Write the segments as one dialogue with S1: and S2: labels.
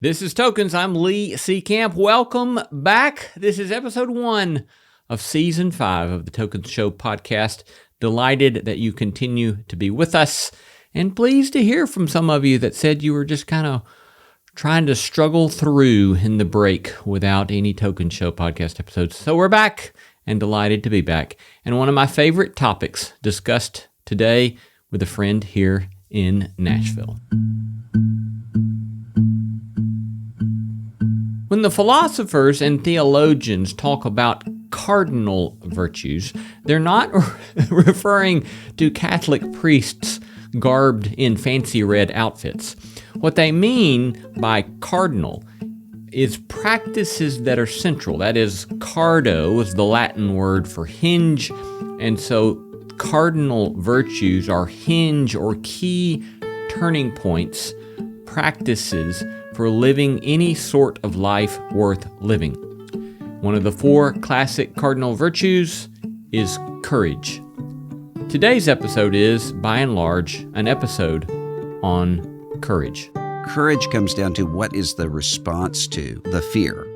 S1: This is Tokens. I'm Lee C. Camp. Welcome back. This is episode 1 of season 5 of the Tokens Show podcast. Delighted that you continue to be with us, and pleased to hear from some of you that said you were just kind of trying to struggle through in the break without any Tokens Show podcast episodes. So we're back, and delighted to be back. And one of my favorite topics discussed today with a friend here in Nashville. When the philosophers and theologians talk about cardinal virtues, they're not referring to Catholic priests garbed in fancy red outfits. What they mean by cardinal is practices that are central. That is, cardo is the Latin word for hinge, and so cardinal virtues are hinge or key turning points, practices for living any sort of life worth living. One of the 4 classic cardinal virtues is courage. Today's episode is, by and large, an episode on courage.
S2: Courage comes down to what is the response to the fear.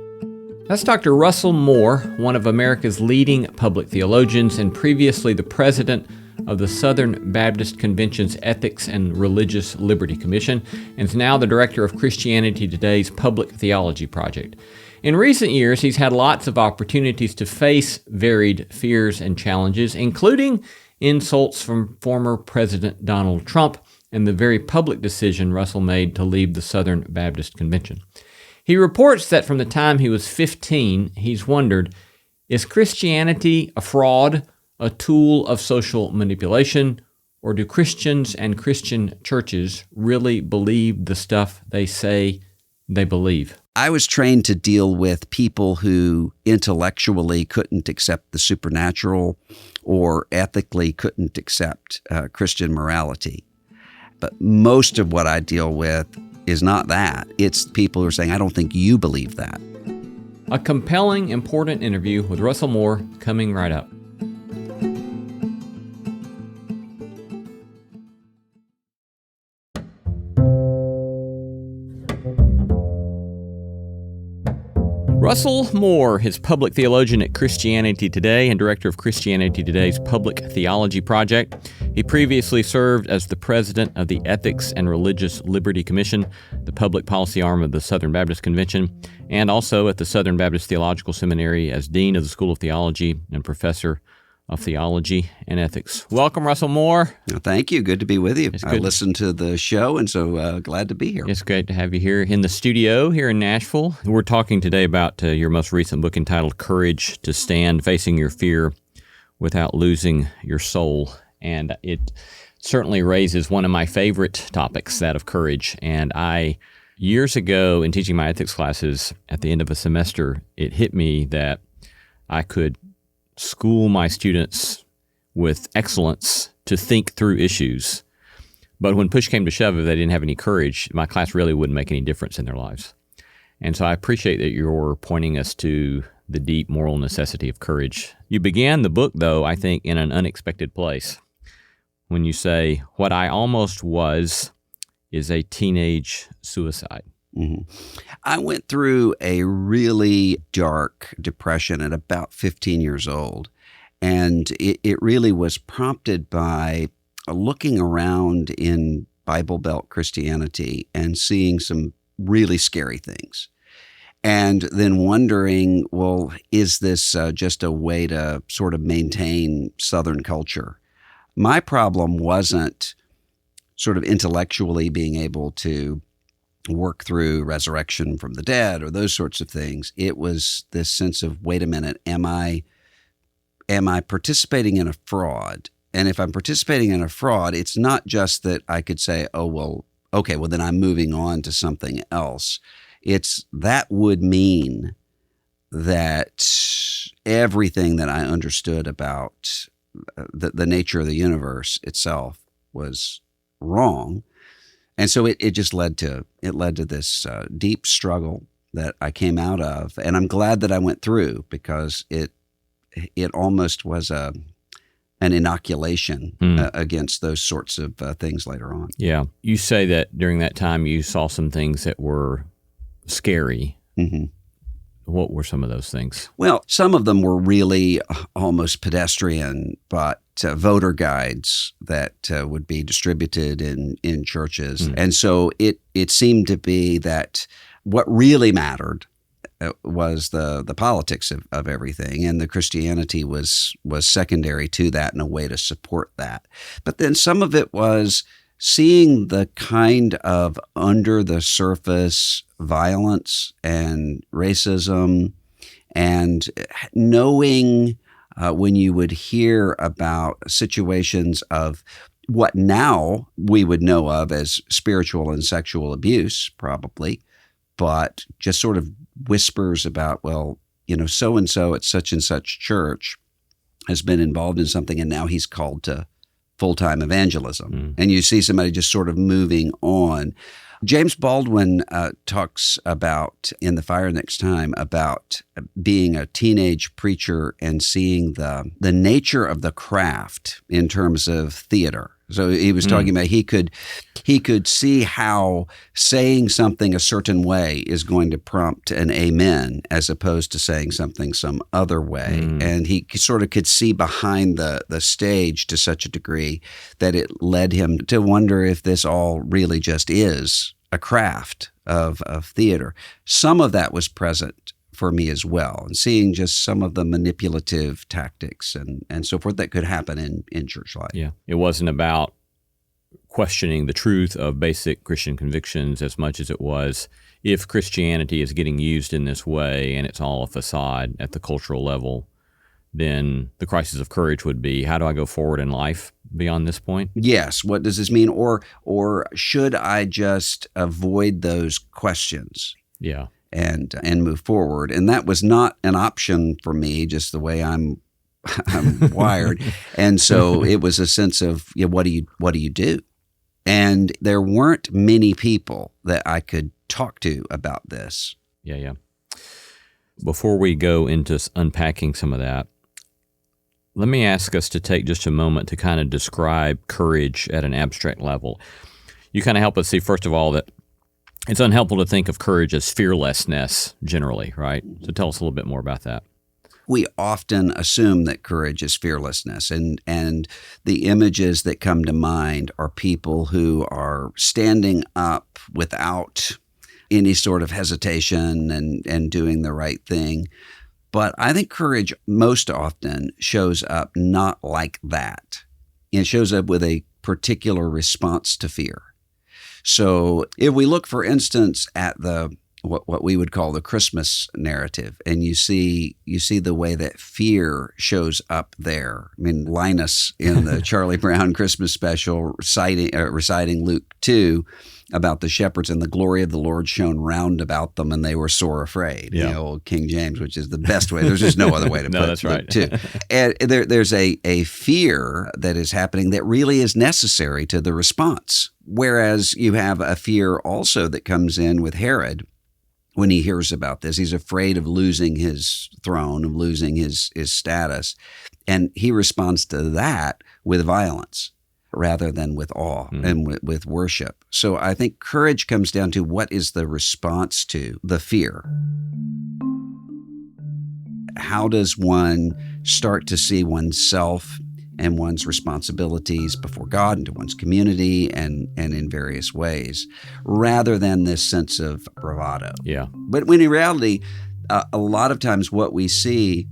S1: That's Dr. Russell Moore, one of America's leading public theologians and previously the president of the Southern Baptist Convention's Ethics and Religious Liberty Commission, and is now the director of Christianity Today's Public Theology Project. In recent years, he's had lots of opportunities to face varied fears and challenges, including insults from former President Donald Trump and the very public decision Russell made to leave the Southern Baptist Convention. He reports that from the time he was 15, he's wondered, is Christianity a fraud, a tool of social manipulation, or do Christians and Christian churches really believe the stuff they say they believe?
S2: I was trained to deal with people who intellectually couldn't accept the supernatural or ethically couldn't accept Christian morality. But most of what I deal with is not that. It's people who are saying, I don't think you believe that.
S1: A compelling, important interview with Russell Moore coming right up. Russell Moore is public theologian at Christianity Today and director of Christianity Today's Public Theology Project. He previously served as the president of the Ethics and Religious Liberty Commission, the public policy arm of the Southern Baptist Convention, and also at the Southern Baptist Theological Seminary as dean of the School of Theology and professor of theology and ethics. Welcome, Russell Moore.
S2: Well, thank you. Good to be with you. I listened to the show, and so glad to be here.
S1: It's great to have you here in the studio here in Nashville. We're talking today about your most recent book entitled Courage to Stand, Facing Your Fear Without Losing Your Soul. And it certainly raises one of my favorite topics, that of courage. And years ago in teaching my ethics classes at the end of a semester, it hit me that I could school my students with excellence to think through issues. But when push came to shove, if they didn't have any courage, my class really wouldn't make any difference in their lives. And so I appreciate that you're pointing us to the deep moral necessity of courage. You began the book, though, I think, in an unexpected place when you say, what I almost was is a teenage suicide.
S2: Mm-hmm. I went through a really dark depression at about 15 years old, and it really was prompted by looking around in Bible Belt Christianity and seeing some really scary things, and then wondering, well, is this just a way to sort of maintain Southern culture? My problem wasn't sort of intellectually being able to work through resurrection from the dead or those sorts of things. It was this sense of, wait a minute, am I participating in a fraud? And if I'm participating in a fraud, it's not just that I could say, oh, well, okay, well, then I'm moving on to something else. That would mean that everything that I understood about the nature of the universe itself was wrong. And so it just led to this deep struggle that I came out of, and I'm glad that I went through, because it almost was an inoculation against those sorts of things later on.
S1: Yeah, you say that during that time you saw some things that were scary.
S2: Mm-hmm.
S1: What were some of those things?
S2: Well, some of them were really almost pedestrian, but voter guides that would be distributed in churches. And so it seemed to be that what really mattered was the politics of everything, and the Christianity was secondary to that and a way to support that. But then some of it was seeing the kind of under the surface violence and racism, and knowing when you would hear about situations of what now we would know of as spiritual and sexual abuse, probably, but just sort of whispers about, well, so-and-so at such and such church has been involved in something and now he's called to full-time evangelism. And you see somebody just sort of moving on. James Baldwin talks about in The Fire Next Time about being a teenage preacher and seeing the nature of the craft in terms of theater. So he was talking about he could see how saying something a certain way is going to prompt an amen as opposed to saying something some other way. And he sort of could see behind the stage to such a degree that it led him to wonder if this all really just is a craft of theater. Some of that was present for me as well, and seeing just some of the manipulative tactics and so forth that could happen in church life.
S1: Yeah. It wasn't about questioning the truth of basic Christian convictions as much as it was, if Christianity is getting used in this way and it's all a facade at the cultural level, then the crisis of courage would be, how do I go forward in life beyond this point?
S2: Yes. What does this mean? Or should I just avoid those questions?
S1: Yeah.
S2: And move forward. And that was not an option for me, just the way I'm wired. And so it was a sense of, what do you do? And there weren't many people that I could talk to about this.
S1: Yeah. Before we go into unpacking some of that, let me ask us to take just a moment to kind of describe courage at an abstract level. You kind of help us see, first of all, that it's unhelpful to think of courage as fearlessness generally, right? So tell us a little bit more about that.
S2: We often assume that courage is fearlessness, and the images that come to mind are people who are standing up without any sort of hesitation and doing the right thing. But I think courage most often shows up not like that. It shows up with a particular response to fear. So if we look, for instance, at what we would call the Christmas narrative, and you see the way that fear shows up there. I mean, Linus in the Charlie Brown Christmas special reciting Luke 2 about the shepherds, and the glory of the Lord shone round about them, and they were sore afraid.
S1: Yeah.
S2: The old King James, which is the best way. There's just no other way to put it.
S1: That's right.
S2: Luke 2. And there's a fear that is happening that really is necessary to the response. Whereas you have a fear also that comes in with Herod when he hears about this. He's afraid of losing his throne, of losing his status. And he responds to that with violence rather than with awe and with worship. So I think courage comes down to what is the response to the fear. How does one start to see oneself and one's responsibilities before God and to one's community and in various ways, rather than this sense of bravado?
S1: Yeah.
S2: But when in reality, a lot of times what we see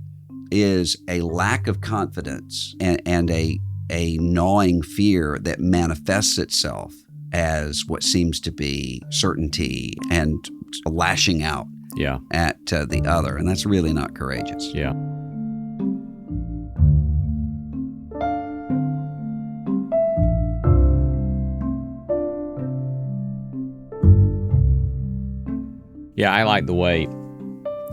S2: is a lack of confidence and a gnawing fear that manifests itself as what seems to be certainty and lashing out at the other. And that's really not courageous.
S1: Yeah. Yeah, I like the way,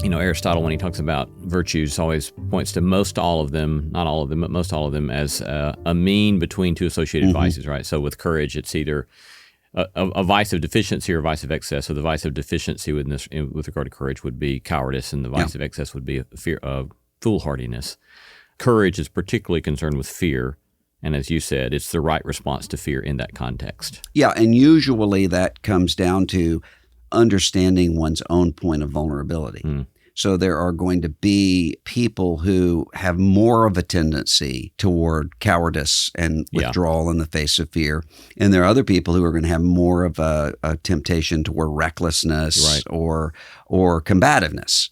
S1: Aristotle, when he talks about virtues, always points to most all of them, not all of them, but most all of them as a mean between two associated vices, right? So with courage, it's either a vice of deficiency or a vice of excess. So the vice of deficiency with regard to courage would be cowardice, and the vice of excess would be a fear of foolhardiness. Courage is particularly concerned with fear. And as you said, it's the right response to fear in that context.
S2: Yeah, and usually that comes down to understanding one's own point of vulnerability. So there are going to be people who have more of a tendency toward cowardice and withdrawal in the face of fear. And there are other people who are going to have more of a temptation toward recklessness or combativeness.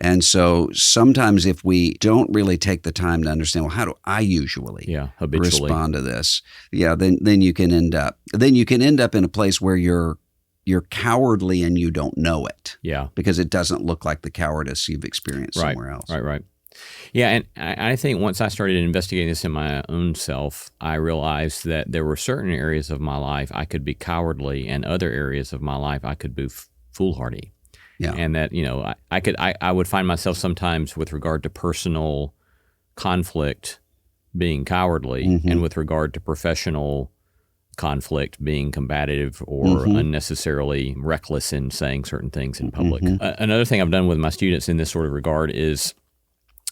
S2: And so sometimes if we don't really take the time to understand, well, how do I usually respond to this? Then you can end up in a place where you're cowardly and you don't know it.
S1: Yeah.
S2: Because it doesn't look like the cowardice you've experienced somewhere else.
S1: Right. Yeah, and I think once I started investigating this in my own self, I realized that there were certain areas of my life I could be cowardly, and other areas of my life I could be foolhardy.
S2: Yeah.
S1: And that, I would find myself sometimes with regard to personal conflict being cowardly, and with regard to professional conflict being combative or unnecessarily reckless in saying certain things in public. Another thing I've done with my students in this sort of regard is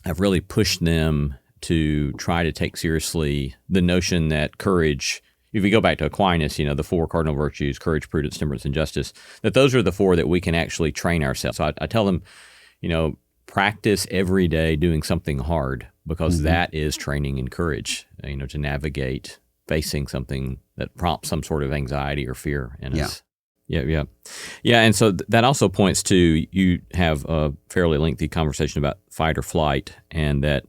S1: I've really pushed them to try to take seriously the notion that courage, if you go back to Aquinas, the 4 cardinal virtues, courage, prudence, temperance, and justice, that those are the 4 that we can actually train ourselves. So I tell them, practice every day doing something hard, because that is training in courage, to navigate facing something that prompts some sort of anxiety or fear in us. Yeah. And so that also points to, you have a fairly lengthy conversation about fight or flight, and that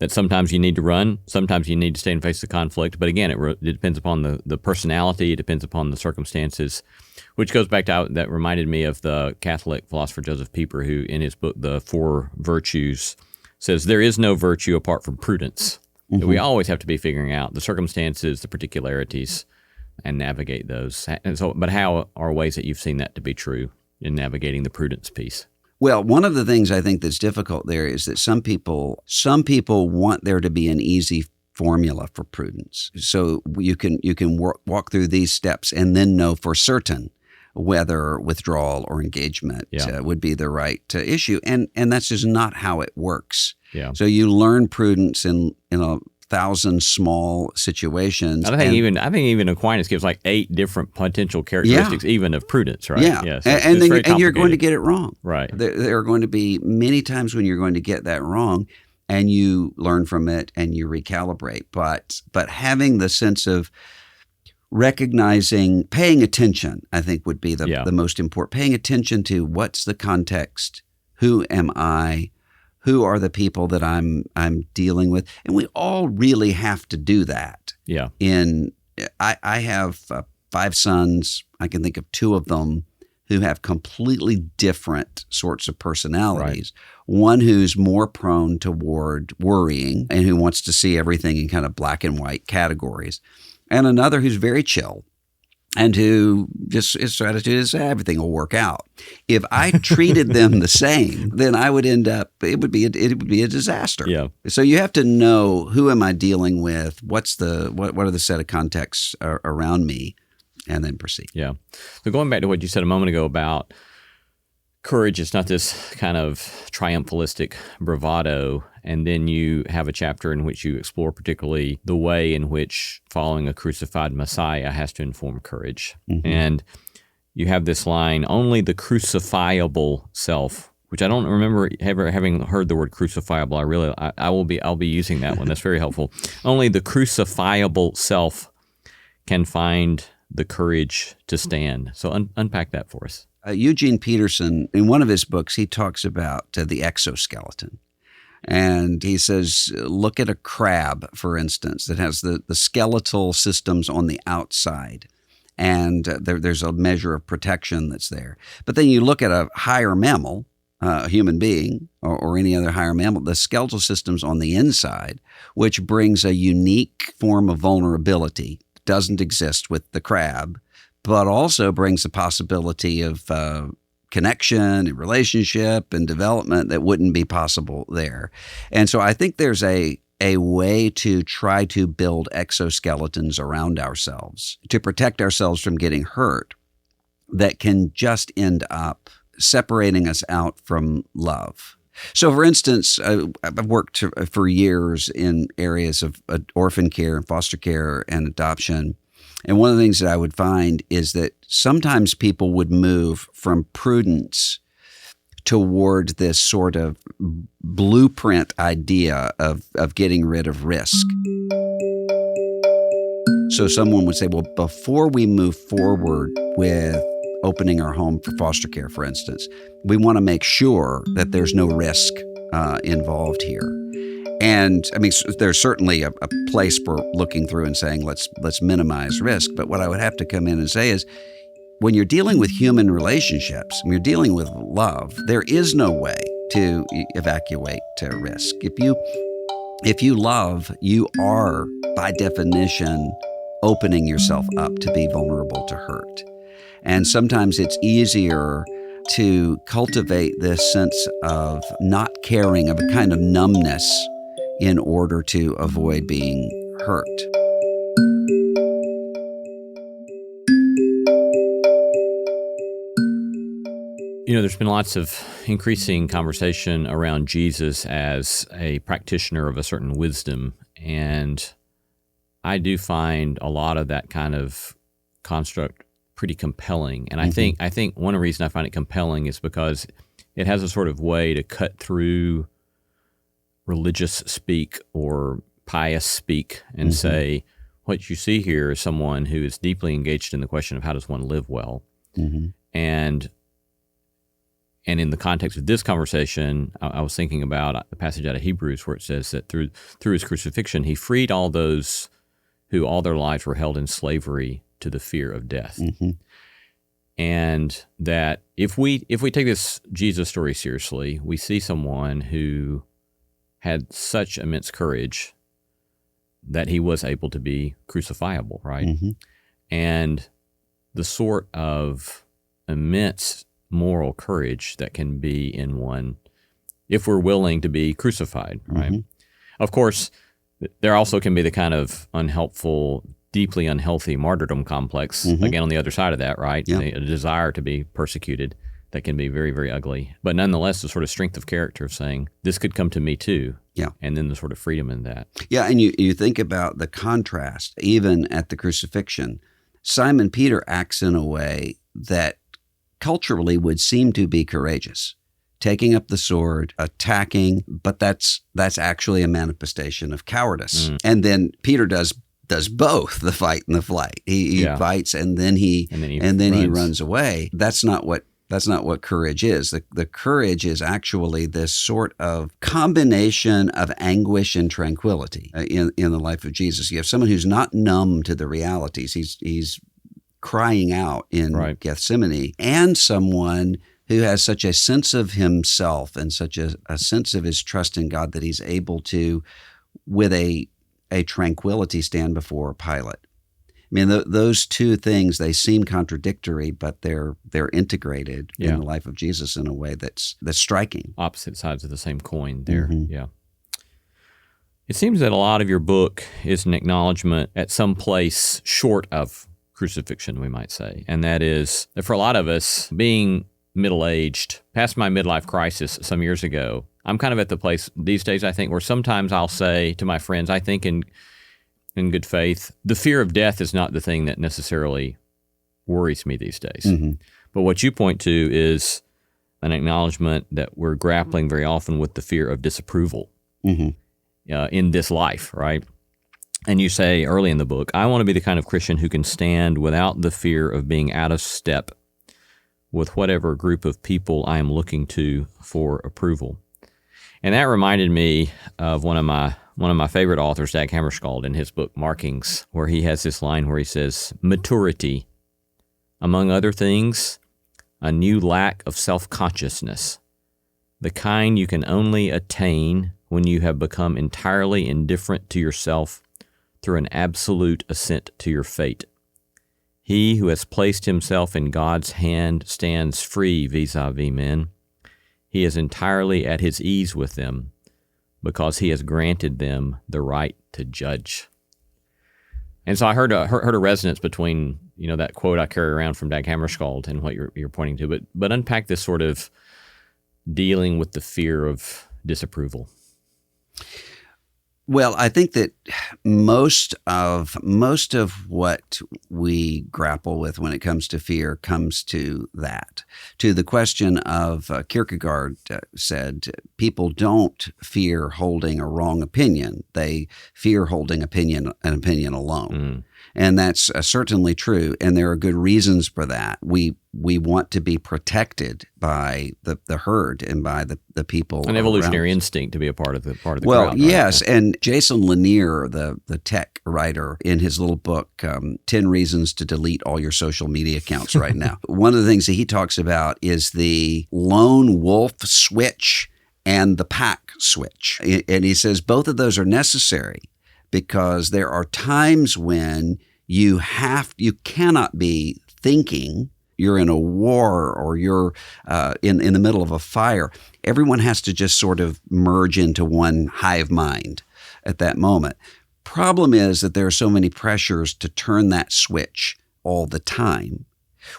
S1: sometimes you need to run, sometimes you need to stay and face the conflict. But again, it depends upon the personality, it depends upon the circumstances, which goes back to, that reminded me of the Catholic philosopher Joseph Pieper, who in his book, The 4 Virtues, says there is no virtue apart from prudence. We always have to be figuring out the circumstances, the particularities, and navigate those. And so, but how are ways that you've seen that to be true in navigating the prudence piece?
S2: Well, one of the things I think that's difficult there is that some people want there to be an easy formula for prudence. So you can walk through these steps and then know for certain whether withdrawal or engagement would be the right issue. And that's just not how it works. Yeah. So you learn prudence in 1,000 small situations.
S1: I think even Aquinas gives like 8 different potential characteristics, even of prudence, right?
S2: Yeah. So and you're going to get it wrong.
S1: Right.
S2: There are going to be many times when you're going to get that wrong, and you learn from it and you recalibrate. But having the sense of recognizing, paying attention, I think would be the most important. Paying attention to what's the context, who am I, who are the people that I'm dealing with, and we all really have to do that. Yeah. I have 5 sons. I can think of 2 of them who have completely different sorts of personalities. Right. One who's more prone toward worrying and who wants to see everything in kind of black and white categories, and another who's very chill and who just his attitude is everything will work out. If I treated them the same, then I would end up, it would be a disaster. Yeah. So you have to know, who am I dealing with? What are the set of contexts around me, and then proceed. Yeah.
S1: So going back to what you said a moment ago about courage, it's not this kind of triumphalistic bravado. And then you have a chapter in which you explore particularly the way in which following a crucified Messiah has to inform courage. Mm-hmm. And you have this line, only the crucifiable self, which I don't remember ever having heard the word crucifiable. I'll be using that one. That's very helpful. Only the crucifiable self can find the courage to stand. So unpack that for us.
S2: Eugene Peterson, in one of his books, he talks about the exoskeleton. And he says, look at a crab, for instance, that has the skeletal systems on the outside. And there's a measure of protection that's there. But then you look at a higher mammal, a human being, or any other higher mammal, the skeletal system's on the inside, which brings a unique form of vulnerability. Doesn't exist with the crab, but also brings the possibility of connection and relationship and development that wouldn't be possible there. And so I think there's a way to try to build exoskeletons around ourselves to protect ourselves from getting hurt that can just end up separating us out from love. So, for instance, I've worked for years in areas of orphan care and foster care and adoption. And one of the things that I would find is that sometimes people would move from prudence toward this sort of blueprint idea of getting rid of risk. So someone would say, well, before we move forward with opening our home for foster care, for instance, we want to make sure that there's no risk involved here. And I mean, there's certainly a place for looking through and saying, let's minimize risk. But what I would have to come in and say is, when you're dealing with human relationships, when you're dealing with love, there is no way to evacuate risk. If you love, you are, by definition, opening yourself up to be vulnerable to hurt. And sometimes it's easier to cultivate this sense of not caring, of a kind of numbness, in order to avoid being hurt.
S1: You know, there's been lots of increasing conversation around Jesus as a practitioner of a certain wisdom, and I do find a lot of that kind of construct pretty compelling. And I think one of the reasons I find it compelling is because it has a sort of way to cut through religious speak or pious speak and say, what you see here is someone who is deeply engaged in the question of how does one live well. And in the context of this conversation, I was thinking about the passage out of Hebrews where it says that through his crucifixion, he freed all those who all their lives were held in slavery to the fear of death. And that if we take this Jesus story seriously, we see someone who had such immense courage that he was able to be crucifiable, right? And the sort of immense moral courage that can be in one if we're willing to be crucified, right? Of course, there also can be the kind of unhelpful, deeply unhealthy martyrdom complex, again, on the other side of that, right? A desire to be persecuted that can be very, very ugly. But nonetheless, the sort of strength of character of saying, this could come to me too. And then the sort of freedom in that.
S2: And you think about the contrast, even at the crucifixion. Simon Peter acts in a way that culturally would seem to be courageous, taking up the sword, attacking, but that's actually a manifestation of cowardice. And then Peter does both the fight and the flight. He fights and then he runs away. That's not what courage is. The courage is actually this sort of combination of anguish and tranquility in the life of Jesus. You have someone who's not numb to the realities. He's crying out in Gethsemane, and someone who has such a sense of himself and such a sense of his trust in God that he's able to, with a tranquility, stand before Pilate. I mean, those two things, they seem contradictory, but they're integrated in the life of Jesus in a way that's striking.
S1: Opposite sides of the same coin there, It seems that a lot of your book is an acknowledgement at some place short of crucifixion, we might say, and that is that for a lot of us, being middle-aged, past my midlife crisis some years ago, I'm kind of at the place these days, I think, where sometimes I'll say to my friends, I think in good faith, the fear of death is not the thing that necessarily worries me these days. But what you point to is an acknowledgement that we're grappling very often with the fear of disapproval in this life, right? And you say early in the book, I want to be the kind of Christian who can stand without the fear of being out of step with whatever group of people I am looking to for approval. And that reminded me of one of my favorite authors, Dag Hammarskjöld, in his book Markings, where he has this line where he says, maturity, among other things, a new lack of self-consciousness, the kind you can only attain when you have become entirely indifferent to yourself through an absolute assent to your fate. He who has placed himself in God's hand stands free vis-a-vis men. He is entirely at his ease with them because he has granted them the right to judge. And so I heard a resonance between that quote I carry around from Dag Hammarskjöld and what you're pointing to, but unpack this sort of dealing with the fear of disapproval.
S2: Well, I think that most of what we grapple with when it comes to fear comes to that, to the question of Kierkegaard said, people don't fear holding a wrong opinion; they fear holding an opinion alone. And that's certainly true, and there are good reasons for that. We want to be protected by the herd and by the people.
S1: An evolutionary
S2: around.
S1: instinct to be a part of the crowd.
S2: Well,
S1: Right?
S2: yes, and Jason Lanier, the tech writer, in his little book, 10 Reasons to Delete All Your Social Media Accounts Right Now, one of the things that he talks about is the lone wolf switch and the pack switch. And he says both of those are necessary, because there are times when you cannot be thinking. You're in a war, or you're in the middle of a fire. Everyone has to just sort of merge into one hive mind at that moment. Problem is that there are so many pressures to turn that switch all the time,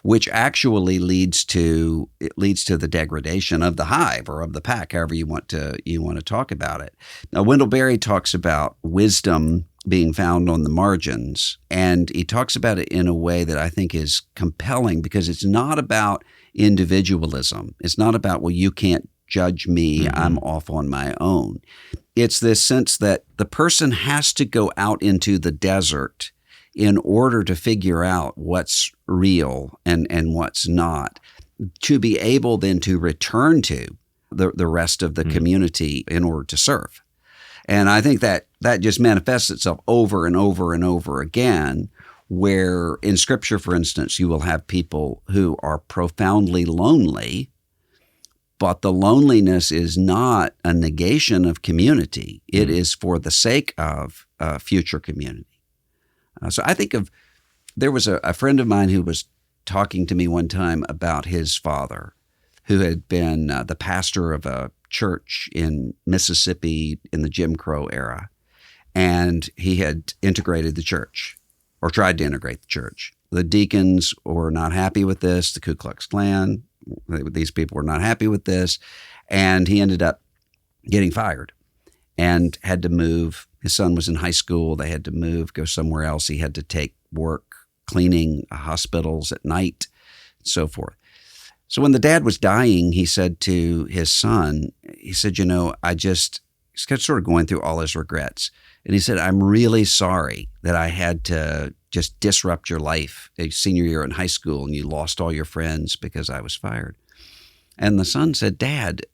S2: which actually leads to the degradation of the hive or of the pack, however you want to talk about it. Now, Wendell Berry talks about wisdom being found on the margins, and he talks about it in a way that I think is compelling, because it's not about individualism. It's not about, well, you can't judge me, I'm off on my own. It's this sense that the person has to go out into the desert in order to figure out what's real and what's not, to be able then to return to the rest of the community in order to serve. And I think that just manifests itself over and over and over again, where in Scripture, for instance, you will have people who are profoundly lonely, but the loneliness is not a negation of community. It is for the sake of future community. So I think there was a friend of mine who was talking to me one time about his father, who had been the pastor of a church in Mississippi in the Jim Crow era. And he had integrated the church, or tried to integrate the church. The deacons were not happy with this. The Ku Klux Klan, these people were not happy with this. And he ended up getting fired and had to move. His son was in high school. They had to move, go somewhere else. He had to take work cleaning hospitals at night, and so forth. So when the dad was dying, he said to his son, he said, he's sort of going through all his regrets. And he said, I'm really sorry that I had to just disrupt your life a senior year in high school, and you lost all your friends because I was fired. And the son said, Dad,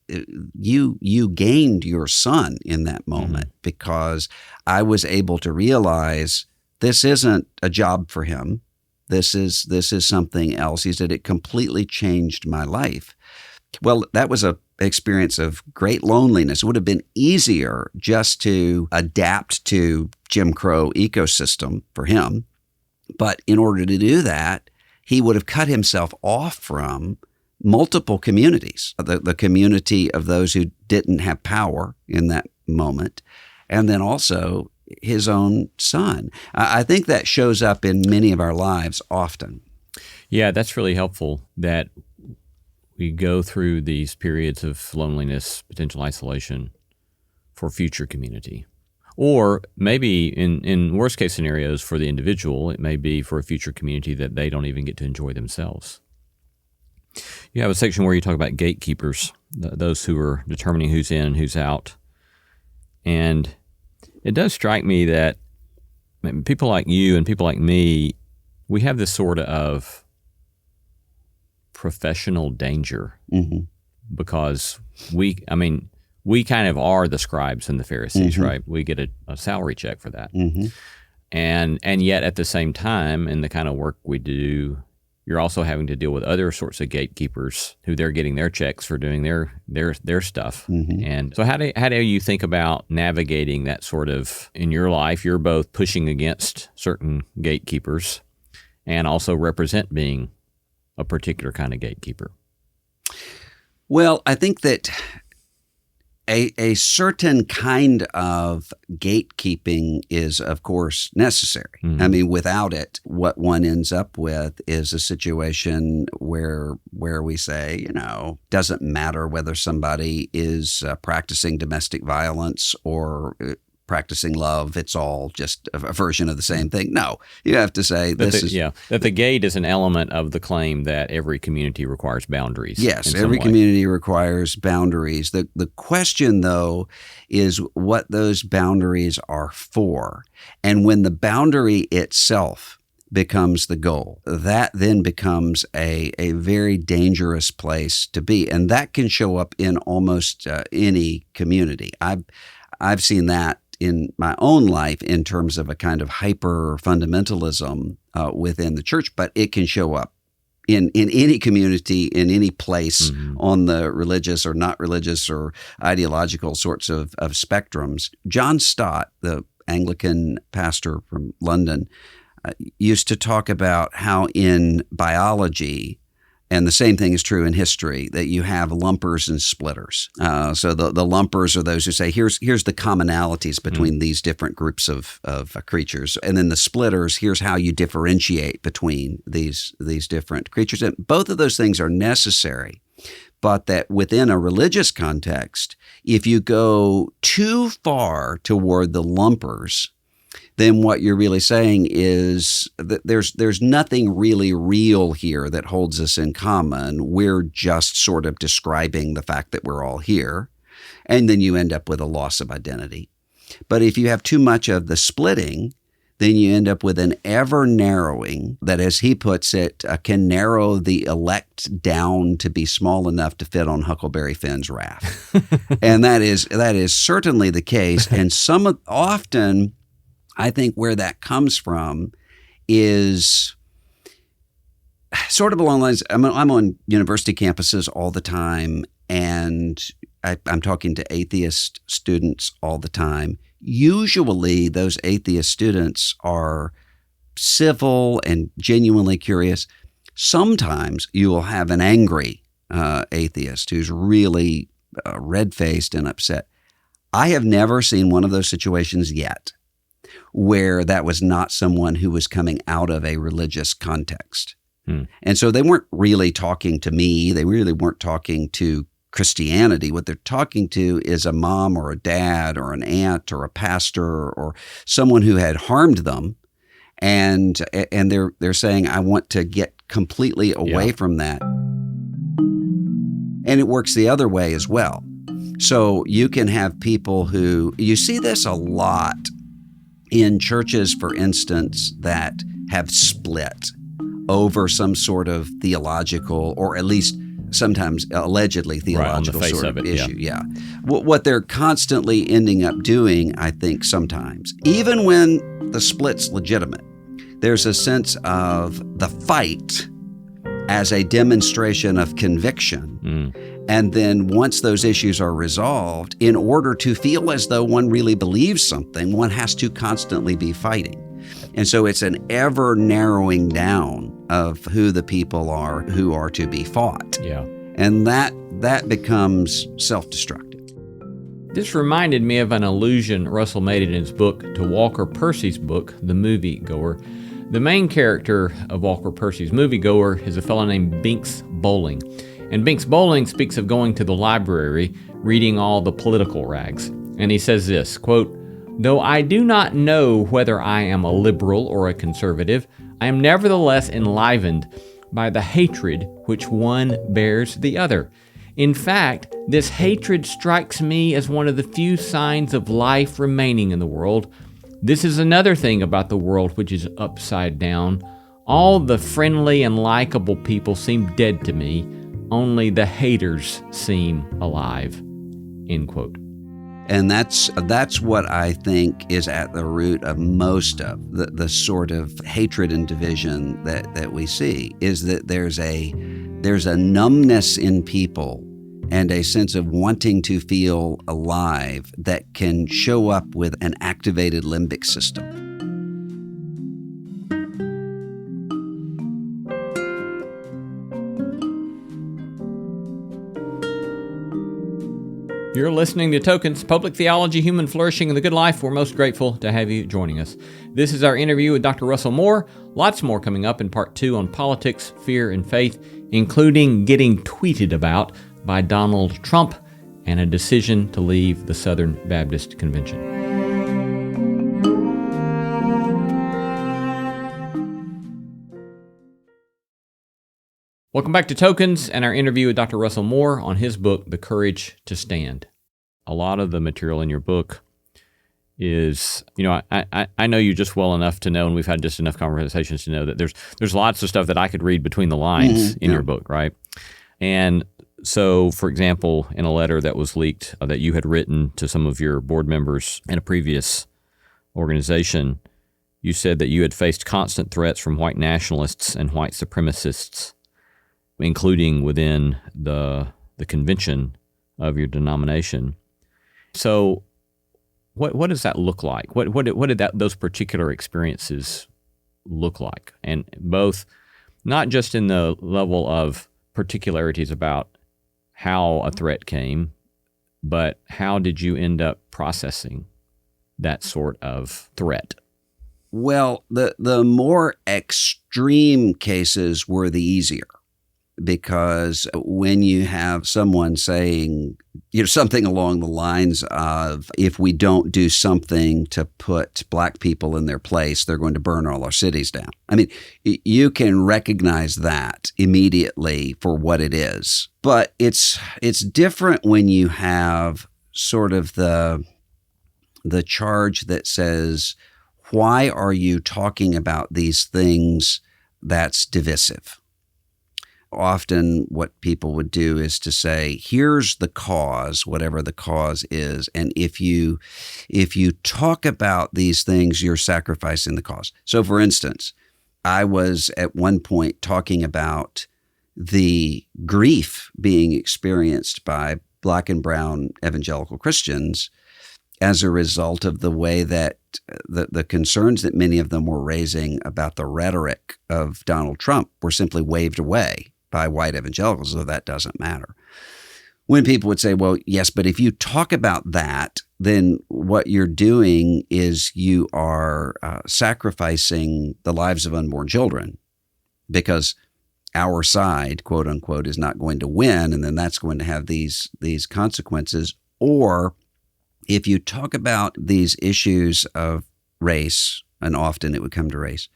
S2: you gained your son in that moment, because I was able to realize this isn't a job for him. This is something else. He said, it completely changed my life. Well, that was an experience of great loneliness. It would have been easier just to adapt to Jim Crow ecosystem for him. But in order to do that, he would have cut himself off from multiple communities, the community of those who didn't have power in that moment, and then also his own son. I think that shows up in many of our lives often.
S1: Yeah, that's really helpful, that we go through these periods of loneliness, potential isolation for future community. Or maybe in worst case scenarios for the individual, it may be for a future community that they don't even get to enjoy themselves. You have a section where you talk about gatekeepers, those who are determining who's in and who's out. And it does strike me that people like you and people like me, we have this sort of professional danger because we kind of are the scribes and the Pharisees, right? We get a salary check for that. And yet at the same time, in the kind of work we do, you're also having to deal with other sorts of gatekeepers who they're getting their checks for doing their stuff. And so how do you think about navigating that sort of, in your life, you're both pushing against certain gatekeepers and also represent being a particular kind of gatekeeper?
S2: Well, I think that a certain kind of gatekeeping is, of course, necessary. I mean, without it, what one ends up with is a situation where we say, doesn't matter whether somebody is practicing domestic violence or practicing love, it's all just a version of the same thing. No, you have to say that
S1: the gate is an element of the claim that every community requires boundaries.
S2: Yes, every community requires boundaries. The question, though, is what those boundaries are for. And when the boundary itself becomes the goal, that then becomes a very dangerous place to be. And that can show up in almost any community. I've seen that in my own life in terms of a kind of hyper fundamentalism within the church, but it can show up in any community, in any place on the religious or not religious or ideological sorts of spectrums. John Stott, the Anglican pastor from London, used to talk about how in biology, and the same thing is true in history, that you have lumpers and splitters. So the lumpers are those who say, here's the commonalities between these different groups of creatures. And then the splitters, here's how you differentiate between these different creatures. And both of those things are necessary. But that within a religious context, if you go too far toward the lumpers, then what you're really saying is that there's nothing really real here that holds us in common. We're just sort of describing the fact that we're all here. And then you end up with a loss of identity. But if you have too much of the splitting, then you end up with an ever narrowing that, as he puts it, can narrow the elect down to be small enough to fit on Huckleberry Finn's raft. And that is certainly the case. And often, I think where that comes from is sort of along the lines, I'm on university campuses all the time, and I'm talking to atheist students all the time. Usually those atheist students are civil and genuinely curious. Sometimes you will have an angry atheist who's really red-faced and upset. I have never seen one of those situations yet where that was not someone who was coming out of a religious context. And so they weren't really talking to me. They really weren't talking to Christianity. What they're talking to is a mom or a dad or an aunt or a pastor or someone who had harmed them. And they're saying, I want to get completely away from that. And it works the other way as well. So you can have people who, you see this a lot in churches, for instance, that have split over some sort of theological, or at least sometimes allegedly theological sort of issue. Yeah. What they're constantly ending up doing, I think sometimes, even when the split's legitimate, there's a sense of the fight as a demonstration of conviction. And then once those issues are resolved, in order to feel as though one really believes something, one has to constantly be fighting. And so it's an ever narrowing down of who the people are who are to be fought. Yeah. And that becomes self-destructive.
S1: This reminded me of an allusion Russell made in his book to Walker Percy's book, The Moviegoer. The main character of Walker Percy's Moviegoer is a fellow named Binks Bowling. And Binks Bowling speaks of going to the library, reading all the political rags. And he says this, quote, "Though I do not know whether I am a liberal or a conservative, I am nevertheless enlivened by the hatred which one bears the other. In fact, this hatred strikes me as one of the few signs of life remaining in the world. This is another thing about the world which is upside down. All the friendly and likable people seem dead to me. Only the haters seem alive." End quote.
S2: And that's what I think is at the root of most of the sort of hatred and division that we see, is that there's a numbness in people and a sense of wanting to feel alive that can show up with an activated limbic system.
S1: You're listening to Tokens, Public Theology, Human Flourishing, and the Good Life. We're most grateful to have you joining us. This is our interview with Dr. Russell Moore. Lots more coming up in Part 2 on politics, fear, and faith, including getting tweeted about by Donald Trump and a decision to leave the Southern Baptist Convention. Welcome back to Tokens and our interview with Dr. Russell Moore on his book, The Courage to Stand. A lot of the material in your book is, I know you just well enough to know, and we've had just enough conversations to know that there's lots of stuff that I could read between the lines in your book, right? And so, for example, in a letter that was leaked that you had written to some of your board members in a previous organization, you said that you had faced constant threats from white nationalists and white supremacists, including within the convention of your denomination. So what does that look like? What did those particular experiences look like? And both, not just in the level of particularities about how a threat came, but how did you end up processing that sort of threat?
S2: Well, the more extreme cases were the easier, because when you have someone saying, something along the lines of, if we don't do something to put black people in their place, they're going to burn all our cities down. I mean, you can recognize that immediately for what it is. But it's different when you have sort of the charge that says, why are you talking about these things that's divisive? Often what people would do is to say, here's the cause, whatever the cause is. And if you talk about these things, you're sacrificing the cause. So for instance, I was at one point talking about the grief being experienced by black and brown evangelical Christians as a result of the way that the concerns that many of them were raising about the rhetoric of Donald Trump were simply waved away by white evangelicals, so that doesn't matter. When people would say, well, yes, but if you talk about that, then what you're doing is you are sacrificing the lives of unborn children, because our side, quote unquote, is not going to win, and then that's going to have these consequences. Or if you talk about these issues of race, and often it would come to race,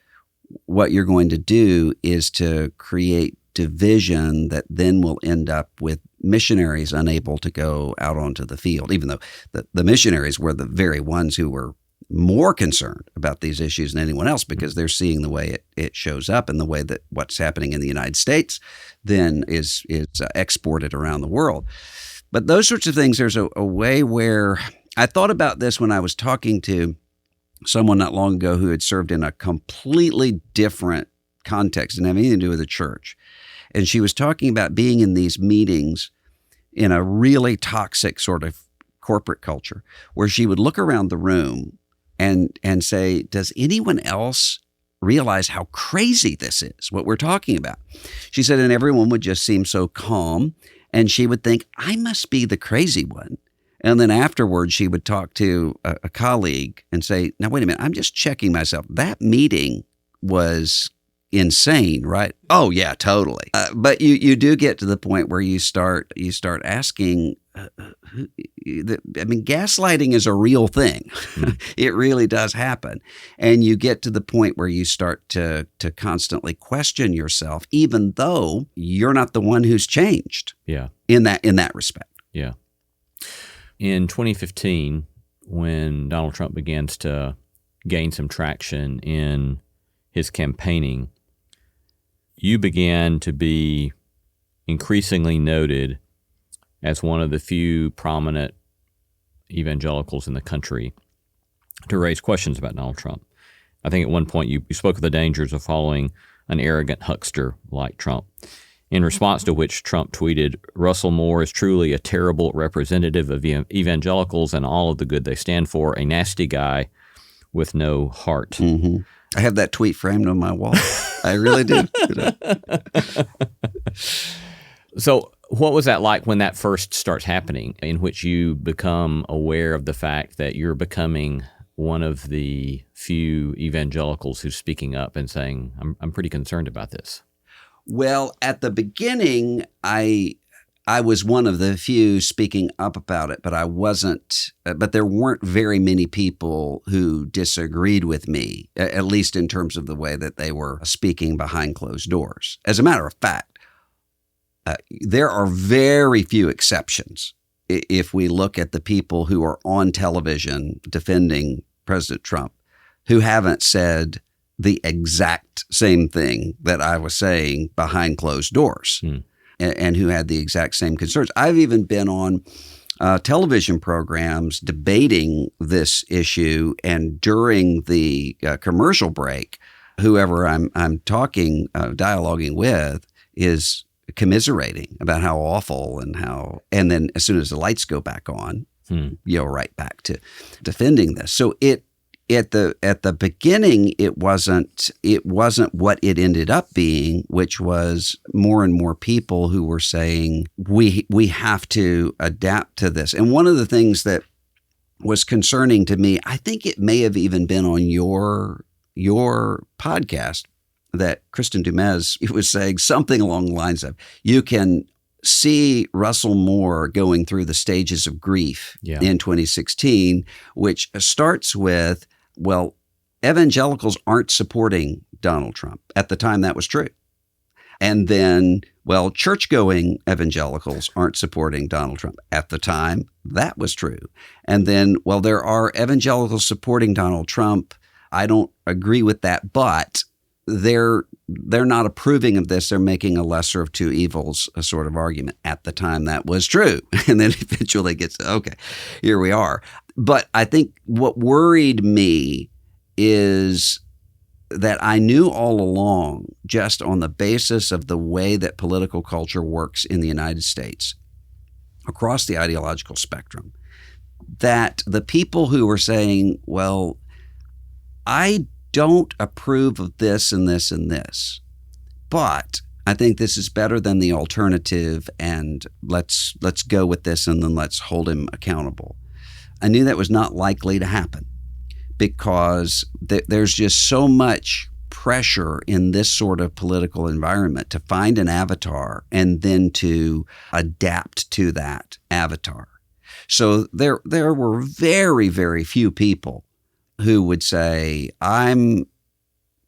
S2: what you're going to do is to create division that then will end up with missionaries unable to go out onto the field, even though the missionaries were the very ones who were more concerned about these issues than anyone else, because they're seeing the way it shows up and the way that what's happening in the United States then is exported around the world. But those sorts of things, there's a way where I thought about this when I was talking to someone not long ago who had served in a completely different context, didn't have anything to do with the church. And she was talking about being in these meetings in a really toxic sort of corporate culture, where she would look around the room and say, does anyone else realize how crazy this is, what we're talking about? She said, and everyone would just seem so calm, and she would think, I must be the crazy one. And then afterwards, she would talk to a colleague and say, now, wait a minute, I'm just checking myself. That meeting was insane, right? Oh, yeah, totally. But you do get to the point where you start asking, gaslighting is a real thing. It really does happen. And you get to the point where you start to constantly question yourself, even though you're not the one who's changed.
S1: Yeah.
S2: In that respect.
S1: Yeah. In 2015, when Donald Trump begins to gain some traction in his campaigning, you began to be increasingly noted as one of the few prominent evangelicals in the country to raise questions about Donald Trump. I think at one point you spoke of the dangers of following an arrogant huckster like Trump, in response to which Trump tweeted, Russell Moore is truly a terrible representative of evangelicals and all of the good they stand for, a nasty guy with no heart.
S2: Mm-hmm. I have that tweet framed on my wall. I really do.
S1: So what was that like when that first starts happening, in which you become aware of the fact that you're becoming one of the few evangelicals who's speaking up and saying, I'm pretty concerned about this?
S2: Well, at the beginning, I was one of the few speaking up about it, but I wasn't. But there weren't very many people who disagreed with me, at least in terms of the way that they were speaking behind closed doors. As a matter of fact, There are very few exceptions if we look at the people who are on television defending President Trump who haven't said the exact same thing that I was saying behind closed doors and who had the exact same concerns. I've even been on television programs debating this issue, and during the commercial break, whoever I'm dialoguing with is commiserating about how awful and then as soon as the lights go back on, right back to defending this. So at the beginning, it wasn't what it ended up being, which was more and more people who were saying we have to adapt to this. And one of the things that was concerning to me, I think it may have even been on your podcast, that Kristen Dumas was saying something along the lines of, you can see Russell Moore going through the stages of grief in 2016, which starts with, well, evangelicals aren't supporting Donald Trump. At the time, that was true. And then, well, church-going evangelicals aren't supporting Donald Trump. At the time, that was true. And then, well, there are evangelicals supporting Donald Trump. I don't agree with that, but they're not approving of this. They're making a lesser of two evils, a sort of argument. At the time, that was true. And then eventually gets, okay, here we are. But I think what worried me is that I knew all along, just on the basis of the way that political culture works in the United States, across the ideological spectrum, that the people who were saying, well, I don't approve of this and this and this, but I think this is better than the alternative, and let's go with this, and then let's hold him accountable. I knew that was not likely to happen because there's just so much pressure in this sort of political environment to find an avatar and then to adapt to that avatar. So there were very, very few people who would say, I'm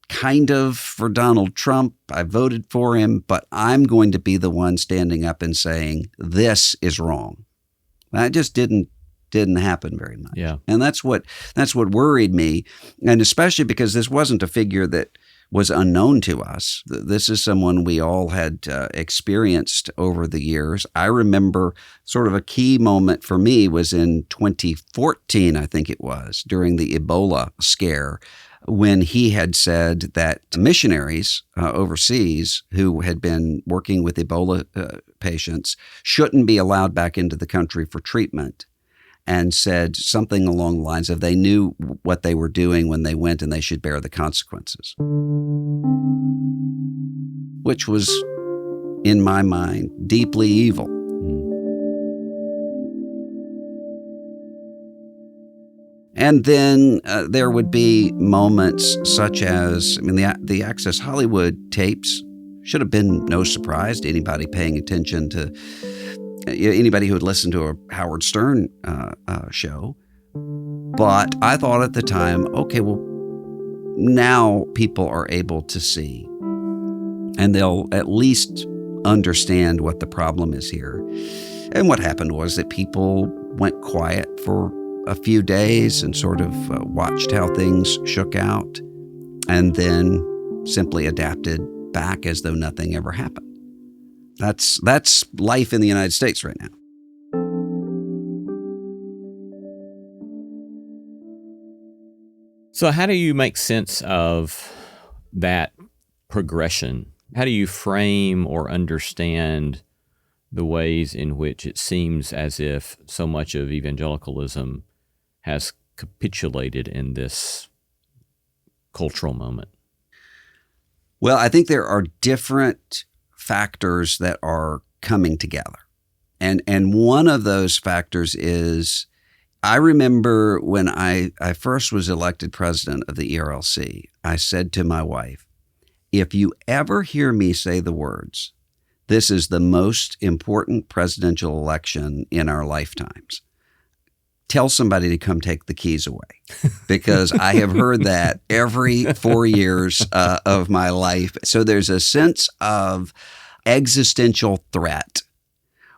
S2: kind of for Donald Trump, I voted for him, but I'm going to be the one standing up and saying, this is wrong. That just didn't happen very much.
S1: Yeah.
S2: And that's what worried me. And especially because this wasn't a figure that was unknown to us. This is someone we all had experienced over the years. I remember sort of a key moment for me was in 2014, I think it was, during the Ebola scare, when he had said that missionaries overseas who had been working with Ebola patients shouldn't be allowed back into the country for treatment, and said something along the lines of they knew what they were doing when they went and they should bear the consequences, which was, in my mind, deeply evil. And then there would be moments such as, the Access Hollywood tapes should have been no surprise to anybody paying attention to anybody who had listened to a Howard Stern show. But I thought at the time, okay, well, now people are able to see, and they'll at least understand what the problem is here. And what happened was that people went quiet for a few days and sort of watched how things shook out, and then simply adapted back as though nothing ever happened. That's life in the United States right now.
S1: So how do you make sense of that progression? How do you frame or understand the ways in which it seems as if so much of evangelicalism has capitulated in this cultural moment?
S2: Well, I think there are different factors that are coming together. And one of those factors is, I remember when I first was elected president of the ERLC, I said to my wife, if you ever hear me say the words, this is the most important presidential election in our lifetimes, tell somebody to come take the keys away, because I have heard that every 4 years of my life. So there's a sense of existential threat,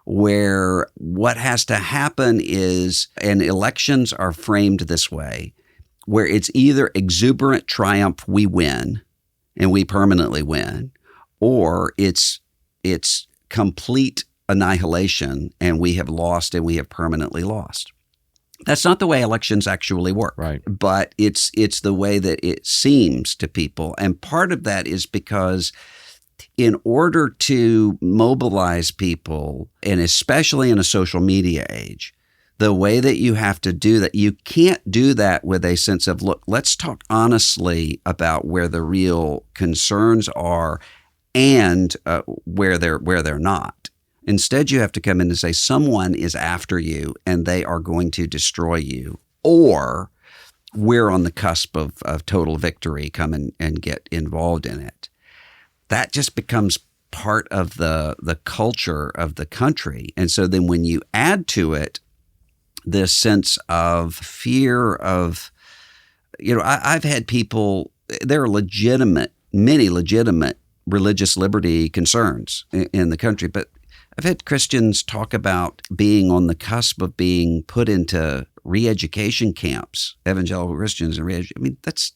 S2: where what has to happen is, and elections are framed this way, where it's either exuberant triumph, we win, and we permanently win, or it's complete annihilation, and we have lost, and we have permanently lost. That's not the way elections actually work,
S1: right?
S2: But it's the way that it seems to people. And part of that is because in order to mobilize people, and especially in a social media age, the way that you have to do that, you can't do that with a sense of, look, let's talk honestly about where the real concerns are and where they're not. Instead, you have to come in and say someone is after you and they are going to destroy you, or we're on the cusp of total victory. Come and get involved in it. That just becomes part of the culture of the country. And so then when you add to it this sense of fear of, I've had people, there are many legitimate religious liberty concerns in the country, but I've had Christians talk about being on the cusp of being put into re-education camps, evangelical Christians and re-education. I mean, that's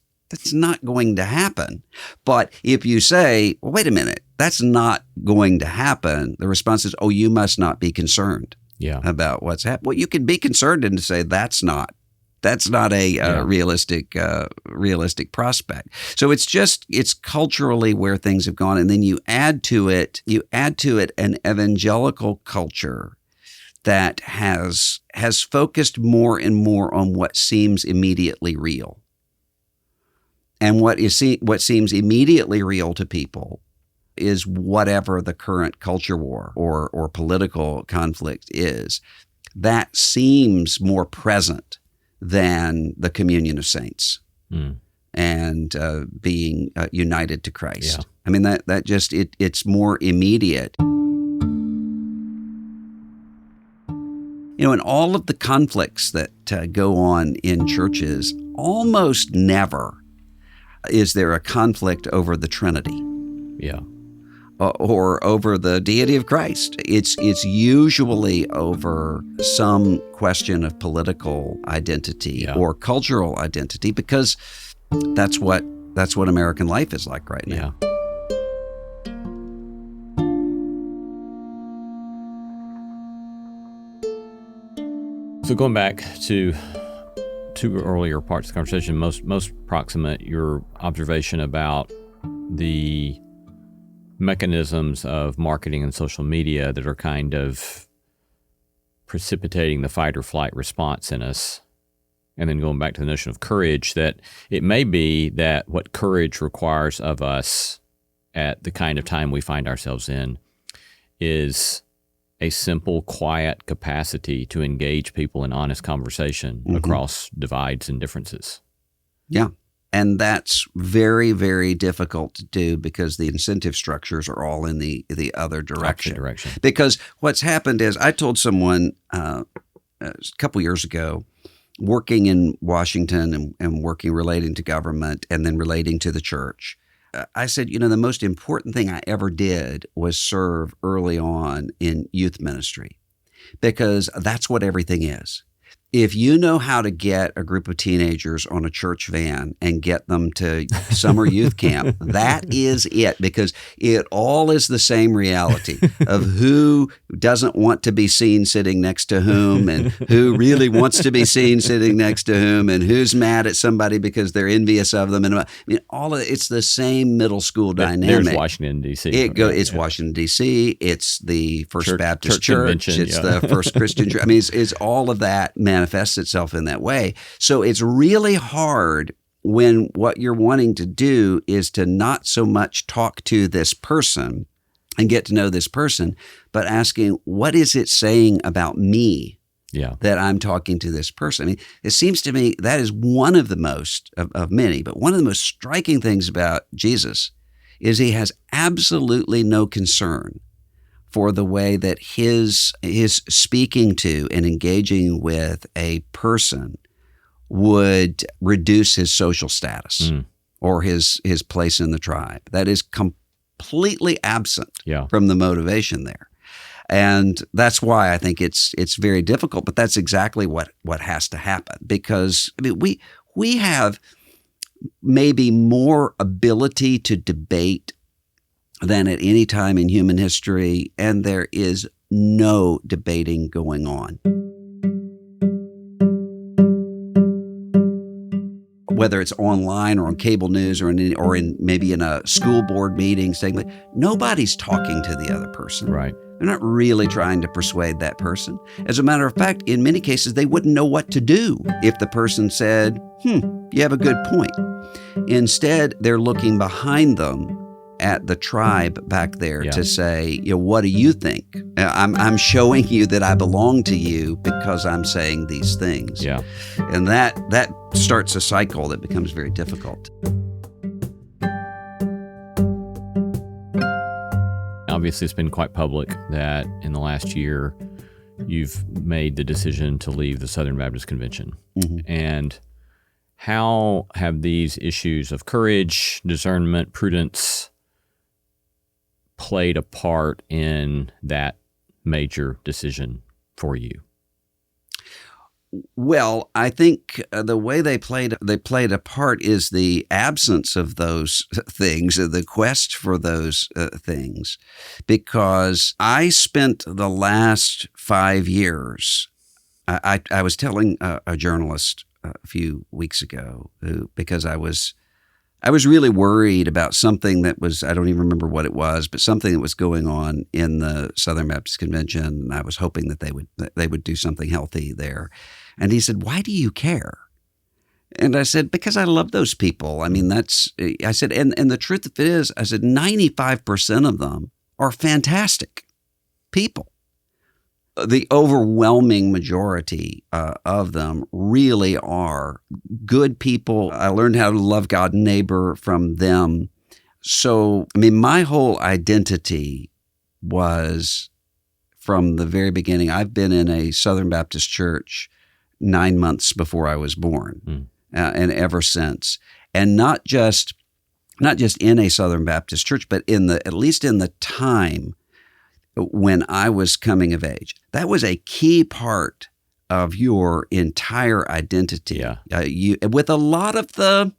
S2: not going to happen. But if you say, well, wait a minute, that's not going to happen, the response is, oh, you must not be concerned about what's happening. Well, you can be concerned and say that's not a realistic prospect. So it's culturally where things have gone. And then you add to it an evangelical culture that has focused more and more on what seems immediately real. And what seems immediately real to people is whatever the current culture war or political conflict is. That seems more present than the communion of saints and being united to Christ.
S1: Yeah.
S2: I mean, that just, it's more immediate. In all of the conflicts that go on in churches, almost never is there a conflict over the Trinity.
S1: Yeah.
S2: Or over the deity of Christ. It's usually over some question of political identity or cultural identity, because that's what American life is like right now.
S1: Yeah. So going back to two earlier parts of the conversation, most proximate, your observation about the mechanisms of marketing and social media that are kind of precipitating the fight or flight response in us. And then going back to the notion of courage, that it may be that what courage requires of us at the kind of time we find ourselves in is a simple, quiet capacity to engage people in honest conversation across divides and differences.
S2: Yeah. And that's very, very difficult to do because the incentive structures are all in the other direction. Because what's happened is, I told someone a couple years ago, working in Washington and working relating to government and then relating to the church, I said, the most important thing I ever did was serve early on in youth ministry, because that's what everything is. If you know how to get a group of teenagers on a church van and get them to summer youth camp, that is it, because it all is the same reality of who doesn't want to be seen sitting next to whom, and who really wants to be seen sitting next to whom, and who's mad at somebody because they're envious of them. And I mean, it's the same middle school dynamic.
S1: There's Washington, D.C.
S2: It's Washington, D.C. It's the First Baptist Church. It's the First Christian Church. I mean, it's all of that manifests itself in that way. So it's really hard when what you're wanting to do is to not so much talk to this person and get to know this person, but asking, what is it saying about me that I'm talking to this person? I mean, it seems to me that is one of the most, of many, but one of the most striking things about Jesus is he has absolutely no concern for the way that his speaking to and engaging with a person would reduce his social status or his place in the tribe. That is completely absent
S1: Yeah.
S2: from the motivation there. And that's why I think it's very difficult, but that's exactly what has to happen, because I mean we have maybe more ability to debate than at any time in human history, and there is no debating going on. Whether it's online or on cable news or in maybe in a school board meeting, saying like, nobody's talking to the other person.
S1: Right.
S2: They're not really trying to persuade that person. As a matter of fact, in many cases, they wouldn't know what to do if the person said, you have a good point. Instead, they're looking behind them at the tribe back there to say, what do you think? I'm showing you that I belong to you because I'm saying these things.
S1: Yeah.
S2: And that starts a cycle that becomes very difficult.
S1: Obviously, it's been quite public that in the last year, you've made the decision to leave the Southern Baptist Convention. Mm-hmm. And how have these issues of courage, discernment, prudence played a part in that major decision for you?
S2: Well, I think the way they played a part is the absence of those things, the quest for those things, because I spent the last 5 years. I was telling a journalist a few weeks ago because I was really worried about something that was, I don't even remember what it was, but something that was going on in the Southern Baptist Convention, and I was hoping that they would do something healthy there. And he said, "Why do you care?" And I said, "Because I love those people." I mean, I said, and the truth of it is, I said, 95% of them are fantastic people. The overwhelming majority of them really are good people. I learned how to love God and neighbor from them. So, I mean, my whole identity was from the very beginning. I've been in a Southern Baptist church 9 months before I was born, and ever since. And not just in a Southern Baptist church, but at least in the time when I was coming of age. That was a key part of your entire identity. Yeah. With a lot of the,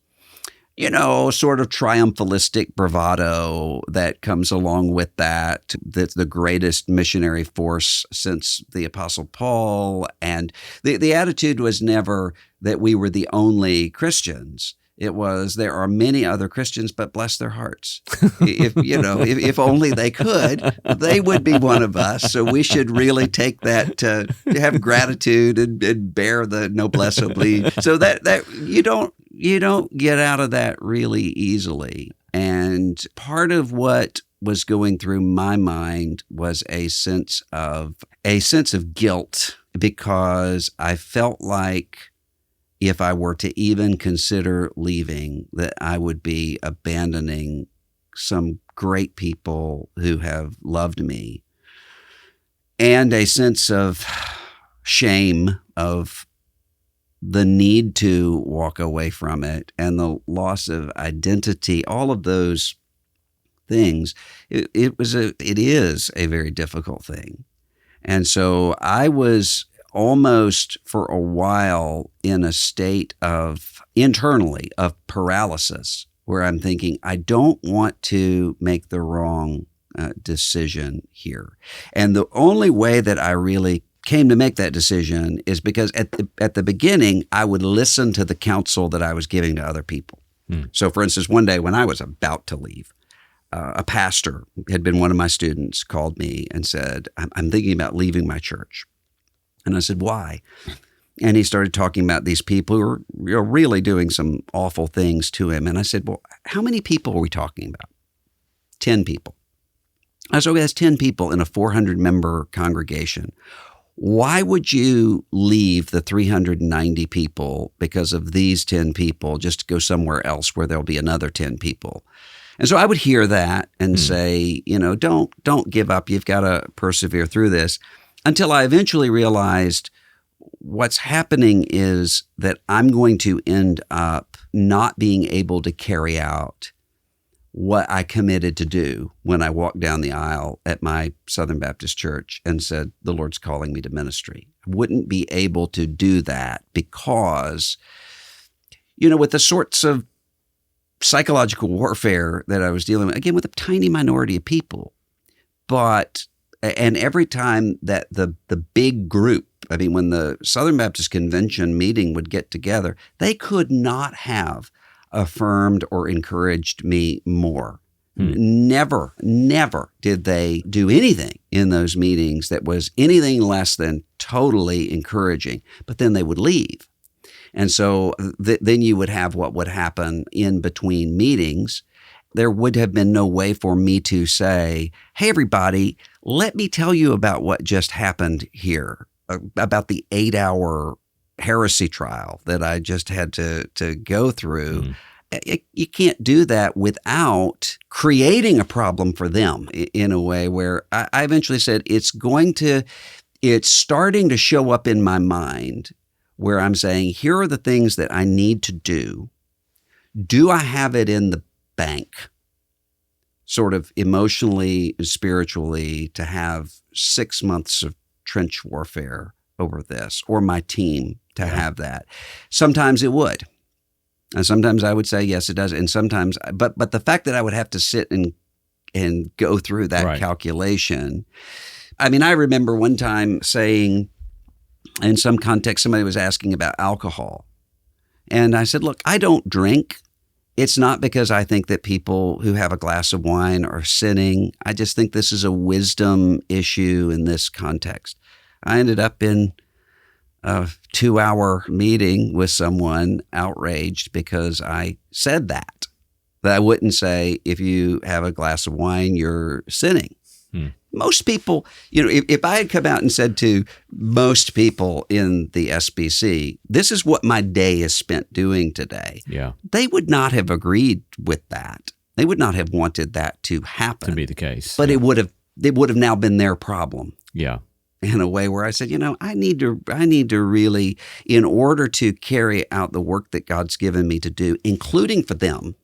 S2: sort of triumphalistic bravado that comes along with that. That's the greatest missionary force since the Apostle Paul. And the attitude was never that we were the only Christians. It was, there are many other Christians, but bless their hearts. If only they could, they would be one of us. So we should really take that to have gratitude and bear the noblesse oblige. So that you don't get out of that really easily. And part of what was going through my mind was a sense of guilt, because I felt like if I were to even consider leaving, that I would be abandoning some great people who have loved me, and a sense of shame of the need to walk away from it and the loss of identity, all of those things. It is a very difficult thing. And so I was almost for a while in a state of internally of paralysis, where I'm thinking, I don't want to make the wrong decision here. And the only way that I really came to make that decision is because at the beginning, I would listen to the counsel that I was giving to other people. So for instance, one day when I was about to leave, a pastor had been one of my students, called me and said, I'm thinking about leaving my church. And I said, "Why?" And he started talking about these people who were really doing some awful things to him. And I said, "Well, how many people are we talking about?" 10 people. I said, "Okay, that's 10 people in a 400-member congregation. Why would you leave the 390 people because of these 10 people just to go somewhere else where there'll be another 10 people?" And so I would hear that and say, don't give up. You've got to persevere through this. Until I eventually realized what's happening is that I'm going to end up not being able to carry out what I committed to do when I walked down the aisle at my Southern Baptist church and said, the Lord's calling me to ministry. I wouldn't be able to do that because, with the sorts of psychological warfare that I was dealing with, again, with a tiny minority of people. And every time that the big group, when the Southern Baptist Convention meeting would get together, they could not have affirmed or encouraged me more. Never did they do anything in those meetings that was anything less than totally encouraging. But then they would leave. And so then you would have what would happen in between meetings. There would have been no way for me to say, hey, everybody, let me tell you about what just happened here, about the 8-hour heresy trial that I just had to go through. You can't do that without creating a problem for them in a way where I eventually said it's starting to show up in my mind where I'm saying, here are the things that I need to do. Do I have it in the bank, sort of emotionally and spiritually, to have 6 months of trench warfare over this, or my team to have that? Sometimes it would. And sometimes I would say, yes, it does. And sometimes, but the fact that I would have to sit and go through that calculation. I remember one time saying, in some context, somebody was asking about alcohol. And I said, look, I don't drink. It's not because I think that people who have a glass of wine are sinning. I just think this is a wisdom issue in this context. I ended up in a 2-hour meeting with someone outraged because I said that I wouldn't say, if you have a glass of wine, you're sinning. Most people, if I had come out and said to most people in the SBC, this is what my day is spent doing today, they would not have agreed with that. They would not have wanted that to happen.
S1: To be the case.
S2: But it would have now been their problem.
S1: Yeah.
S2: In a way where I said, I need to really, in order to carry out the work that God's given me to do, including for them,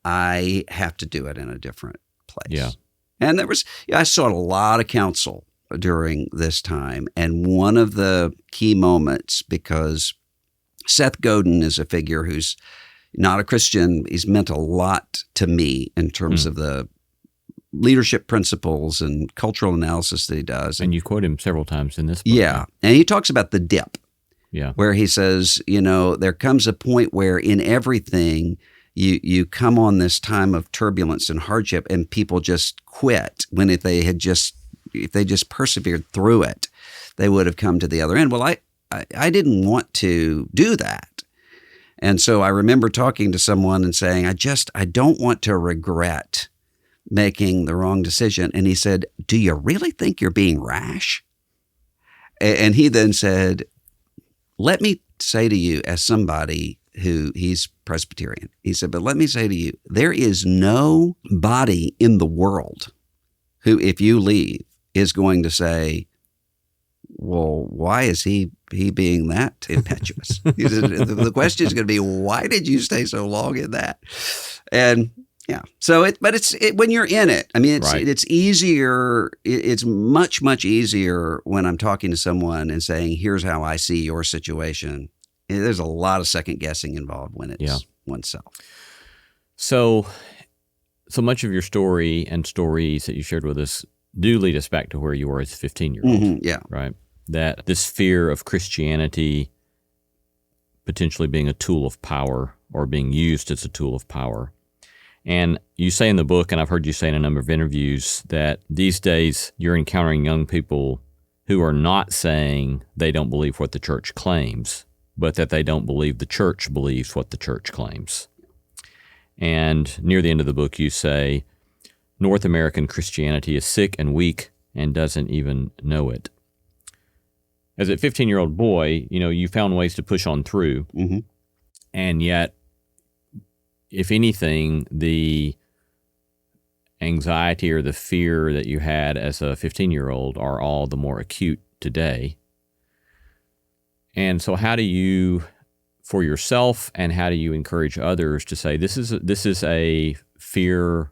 S2: I have to do it in a different place.
S1: Yeah.
S2: And I sought a lot of counsel during this time. And one of the key moments, because Seth Godin is a figure who's not a Christian, he's meant a lot to me in terms of the leadership principles and cultural analysis that he does.
S1: And you quote him several times in this book.
S2: Yeah. And he talks about the dip.
S1: Yeah.
S2: Where he says, there comes a point where in everything you come on this time of turbulence and hardship, and people just quit when if they just persevered through it, they would have come to the other end. Well, I didn't want to do that. And so I remember talking to someone and saying, I don't want to regret making the wrong decision. And he said, do you really think you're being rash? And he then said, let me say to you, as somebody he's Presbyterian, he said, but let me say to you, there is no body in the world who, if you leave, is going to say, well, why is he being that impetuous? The question is going to be, why did you stay so long in that? And yeah, so when you're in it, it's easier. It's much, much easier when I'm talking to someone and saying, here's how I see your situation. There's a lot of second guessing involved when it's oneself.
S1: So much of your story and stories that you shared with us do lead us back to where you were as a 15-year-old.
S2: Mm-hmm, yeah.
S1: Right. That this fear of Christianity potentially being a tool of power or being used as a tool of power. And you say in the book, and I've heard you say in a number of interviews, that these days you're encountering young people who are not saying they don't believe what the church claims, but that they don't believe the church believes what the church claims. And near the end of the book, you say, North American Christianity is sick and weak and doesn't even know it. As a 15-year-old boy, you found ways to push on through.
S2: Mm-hmm.
S1: And yet, if anything, the anxiety or the fear that you had as a 15-year-old are all the more acute today. And so how do you for yourself, and how do you encourage others to say this is a fear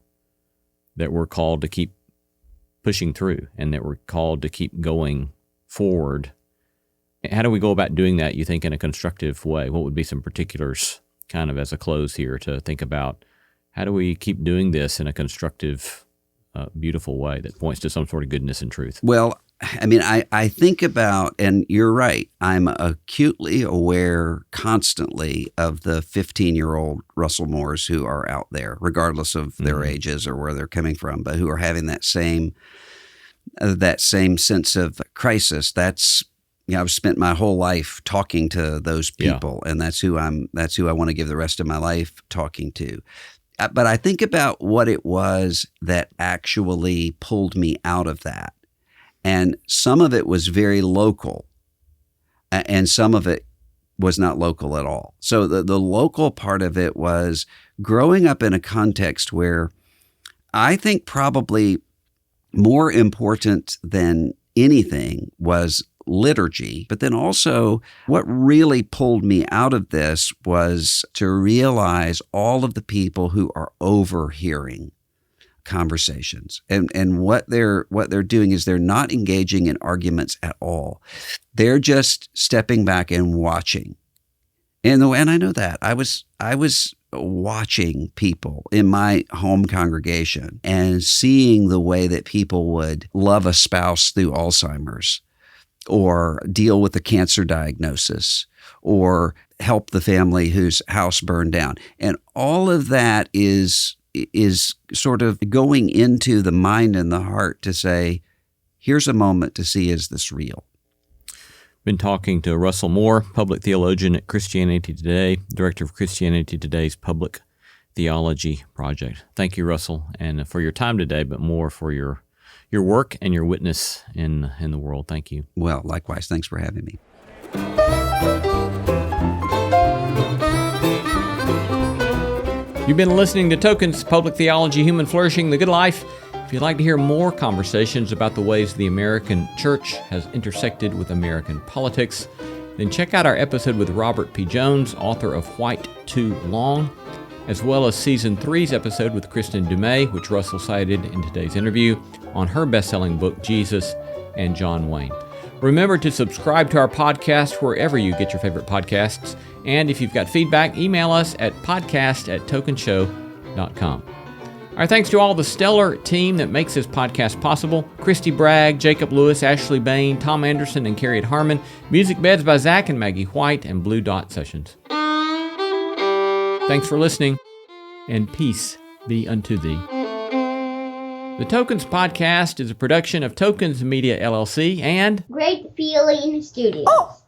S1: that we're called to keep pushing through and that we're called to keep going forward? How do we go about doing that, you think, in a constructive way? What would be some particulars kind of as a close here to think about? How do we keep doing this in a constructive, beautiful way that points to some sort of goodness and truth?
S2: Well, I mean, I think about, and you're right, I'm acutely aware constantly of the 15-year-old Russell Moores who are out there, regardless of their ages or where they're coming from, but who are having that same sense of crisis. That's, I've spent my whole life talking to those people, and that's who I want to give the rest of my life talking to. But I think about what it was that actually pulled me out of that. And some of it was very local, and some of it was not local at all. So the local part of it was growing up in a context where I think probably more important than anything was liturgy. But then also what really pulled me out of this was to realize all of the people who are overhearing conversations, and what they're doing is they're not engaging in arguments at all. They're just stepping back and watching. And I know that I was watching people in my home congregation and seeing the way that people would love a spouse through Alzheimer's, or deal with a cancer diagnosis, or help the family whose house burned down. And all of that is sort of going into the mind and the heart to say, here's a moment to see, is this real?
S1: Been talking to Russell Moore, public theologian at Christianity Today, director of Christianity Today's Public Theology Project. Thank you, Russell, and for your time today, but more for your work and your witness in the world. Thank you.
S2: Well, likewise. Thanks for having me.
S1: You've been listening to Tokens, Public Theology, Human Flourishing, The Good Life. If you'd like to hear more conversations about the ways the American church has intersected with American politics, then check out our episode with Robert P. Jones, author of White Too Long, as well as Season 3's episode with Kristen Dumais, which Russell cited in today's interview, on her best-selling book, Jesus and John Wayne. Remember to subscribe to our podcast wherever you get your favorite podcasts. And if you've got feedback, email us at podcast@tokenshow.com. Our thanks to all the stellar team that makes this podcast possible: Christy Bragg, Jacob Lewis, Ashley Bain, Tom Anderson, and Carrie Harmon. Music beds by Zach and Maggie White, and Blue Dot Sessions. Thanks for listening, and peace be unto thee. The Tokens Podcast is a production of Tokens Media, LLC, and
S3: Great Feeling Studios.